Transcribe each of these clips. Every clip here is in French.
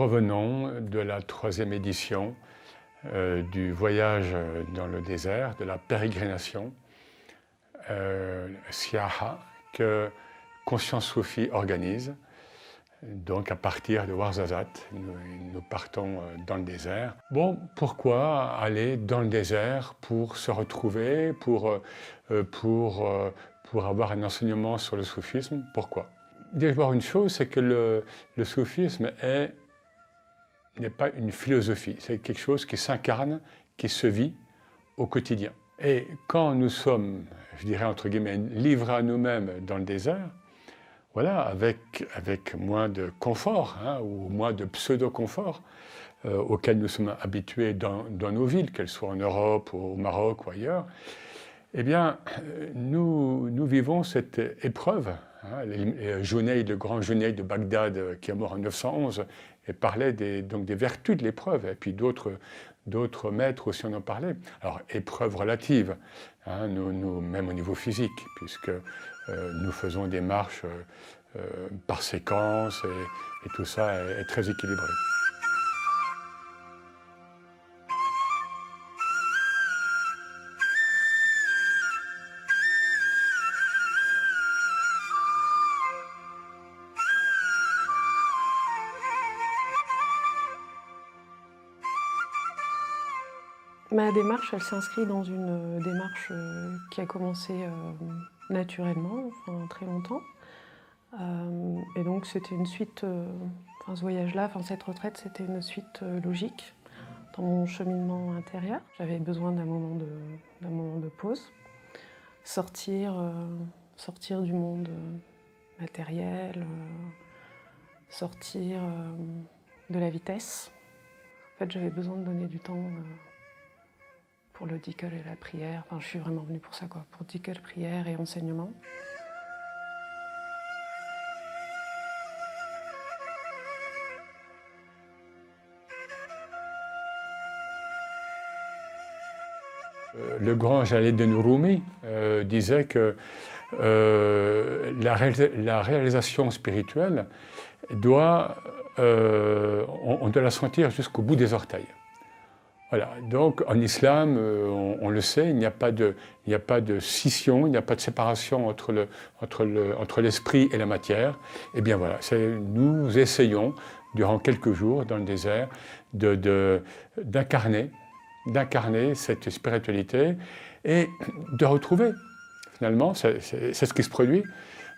revenons de la 3e édition du voyage dans le désert, de la pérégrination, Siaha, que Conscience Soufie organise. Donc à partir de Ouarzazate, nous partons dans le désert. Bon, pourquoi aller dans le désert pour se retrouver, pour avoir un enseignement sur le soufisme? Pourquoi? D'abord une chose, c'est que le soufisme n'est pas une philosophie, c'est quelque chose qui s'incarne, qui se vit au quotidien. Et quand nous sommes, je dirais entre guillemets, livrés à nous-mêmes dans le désert, voilà, avec moins de confort, hein, ou moins de pseudo-confort auquel nous sommes habitués dans nos villes, qu'elles soient en Europe, au Maroc ou ailleurs, eh bien, nous vivons cette épreuve. Hein, le grand Junayd de Bagdad, qui est mort en 911, et parlait donc des vertus de l'épreuve, et puis d'autres maîtres aussi en ont parlé. Alors, épreuve relative, hein, même au niveau physique, puisque nous faisons des marches par séquence, et tout ça est très équilibré. Ma démarche, elle s'inscrit dans une démarche qui a commencé naturellement, enfin, très longtemps. Et donc c'était une suite, ce voyage-là, cette retraite, c'était une suite logique dans mon cheminement intérieur. J'avais besoin d'un moment de pause, sortir du monde matériel, sortir de la vitesse. En fait, j'avais besoin de donner du temps pour le dhikr et la prière. Enfin, je suis vraiment venue pour ça, quoi, pour dhikr, prière et enseignement. Le grand Jalaluddin Rumi disait que la réalisation spirituelle on doit la sentir jusqu'au bout des orteils. Voilà. Donc en islam, on le sait, il n'y a pas de scission, il n'y a pas de séparation entre l'esprit et la matière. Et bien voilà, nous essayons durant quelques jours dans le désert d'incarner cette spiritualité et de retrouver, finalement, c'est ce qui se produit,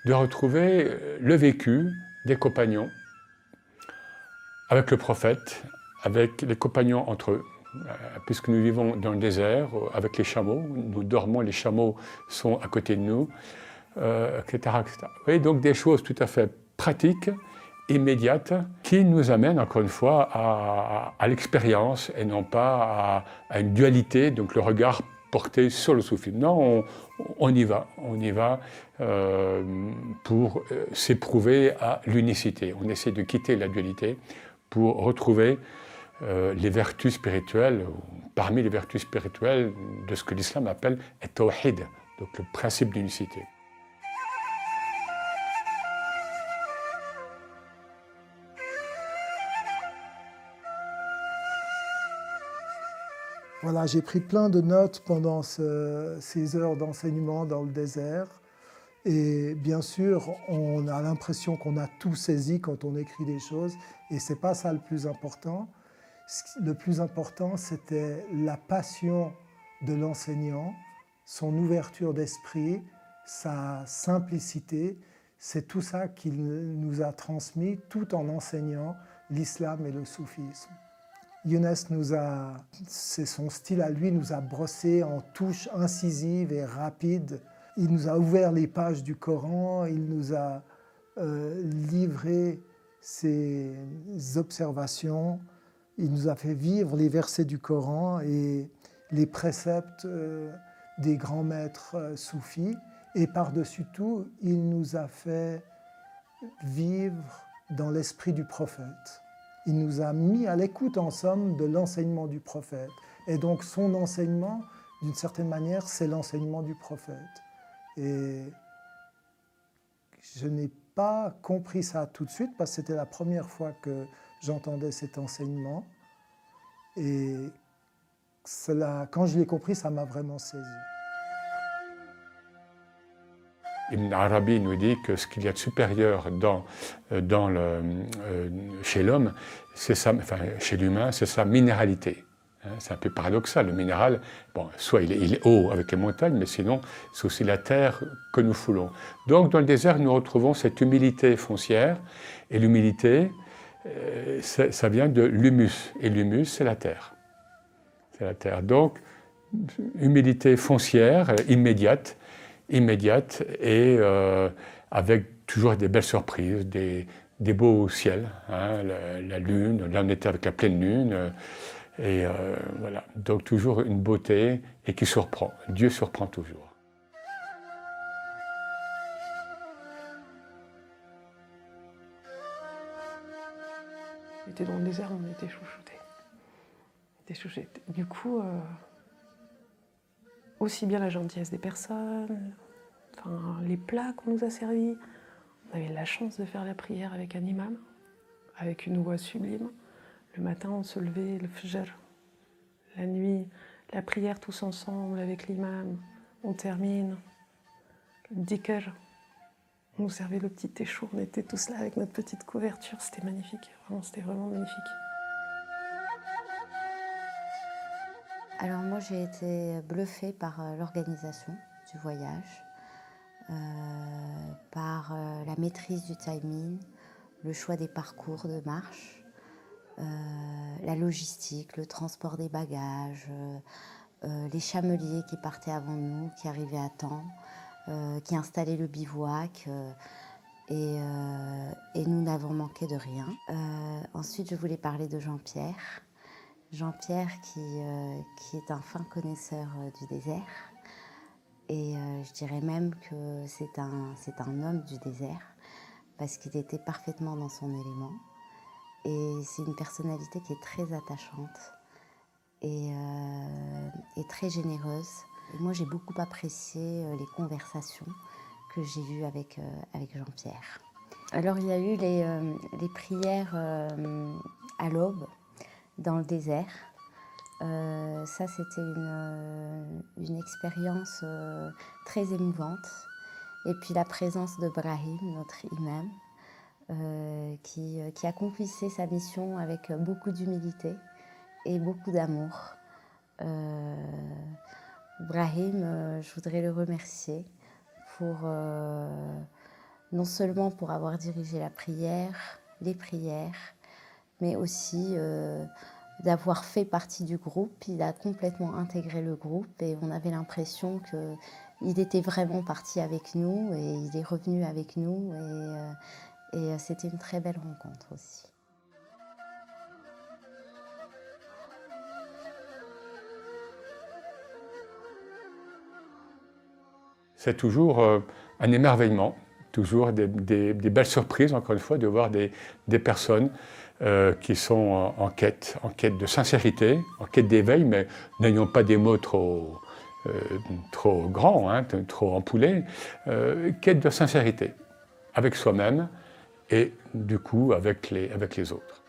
de retrouver le vécu des compagnons avec le prophète, avec les compagnons entre eux, puisque nous vivons dans le désert, avec les chameaux, nous dormons, les chameaux sont à côté de nous, etc., etc. Vous voyez, donc des choses tout à fait pratiques, immédiate, qui nous amène encore une fois à l'expérience et non pas à une dualité, donc le regard porté sur le soufisme. Non, on y va pour s'éprouver à l'unicité. On essaie de quitter la dualité pour retrouver les vertus spirituelles, parmi les vertus spirituelles de ce que l'islam appelle « tawhid », donc le principe d'unicité. Voilà, j'ai pris plein de notes pendant ces heures d'enseignement dans le désert. Et bien sûr, on a l'impression qu'on a tout saisi quand on écrit des choses. Et ce n'est pas ça le plus important. Le plus important, c'était la passion de l'enseignant, son ouverture d'esprit, sa simplicité. C'est tout ça qu'il nous a transmis tout en enseignant l'islam et le soufisme. Younes c'est son style à lui, nous a brossé en touches incisives et rapides. Il nous a ouvert les pages du Coran, il nous a livré ses observations, il nous a fait vivre les versets du Coran et les préceptes des grands maîtres soufis. Et par-dessus tout, il nous a fait vivre dans l'esprit du prophète. Il nous a mis à l'écoute, en somme, de l'enseignement du prophète. Et donc son enseignement, d'une certaine manière, c'est l'enseignement du prophète. Et je n'ai pas compris ça tout de suite, parce que c'était la première fois que j'entendais cet enseignement. Et cela, quand je l'ai compris, ça m'a vraiment saisi. Ibn Arabi nous dit que ce qu'il y a de supérieur chez l'homme, chez l'humain, c'est sa minéralité. C'est un peu paradoxal, le minéral, bon, soit il est haut avec les montagnes, mais sinon c'est aussi la terre que nous foulons. Donc dans le désert, nous retrouvons cette humilité foncière, et l'humilité, ça vient de l'humus, et l'humus c'est la terre. C'est la terre. Donc humilité foncière, immédiate, et avec toujours des belles surprises, des beaux ciels, hein, la lune, là on était avec la pleine lune, et voilà, donc toujours une beauté et qui surprend. Dieu surprend toujours. On était dans le désert, on était chouchoutés. Du coup, aussi bien la gentillesse des personnes, enfin, les plats qu'on nous a servis. On avait la chance de faire la prière avec un imam, avec une voix sublime. Le matin, on se levait, le fajr. La nuit, la prière tous ensemble avec l'imam. On termine. Le dhikr. On nous servait le petit thé chaud. On était tous là avec notre petite couverture. C'était magnifique. C'était vraiment magnifique. Alors moi, j'ai été bluffée par l'organisation du voyage, par la maîtrise du timing, le choix des parcours de marche, la logistique, le transport des bagages, les chameliers qui partaient avant nous, qui arrivaient à temps, qui installaient le bivouac, et nous n'avons manqué de rien. Ensuite, je voulais parler de Jean-Pierre. Jean-Pierre qui est un fin connaisseur du désert, et je dirais même que c'est un homme du désert, parce qu'il était parfaitement dans son élément. Et c'est une personnalité qui est très attachante et très généreuse. Et moi, j'ai beaucoup apprécié les conversations que j'ai eues avec Jean-Pierre. Alors, il y a eu les prières à l'aube dans le désert. Ça, c'était une expérience très émouvante. Et puis la présence de Brahim, notre imam, qui accomplissait sa mission avec beaucoup d'humilité et beaucoup d'amour. Brahim, je voudrais le remercier pour non seulement pour avoir dirigé les prières, mais aussi d'avoir fait partie du groupe. Il a complètement intégré le groupe et on avait l'impression qu'il était vraiment parti avec nous et il est revenu avec nous et c'était une très belle rencontre aussi. C'est toujours un émerveillement, toujours des belles surprises, encore une fois, de voir des personnes qui sont en quête de sincérité, en quête d'éveil, mais n'ayant pas des mots trop grands, hein, trop ampoulés, quête de sincérité avec soi-même et du coup avec les autres.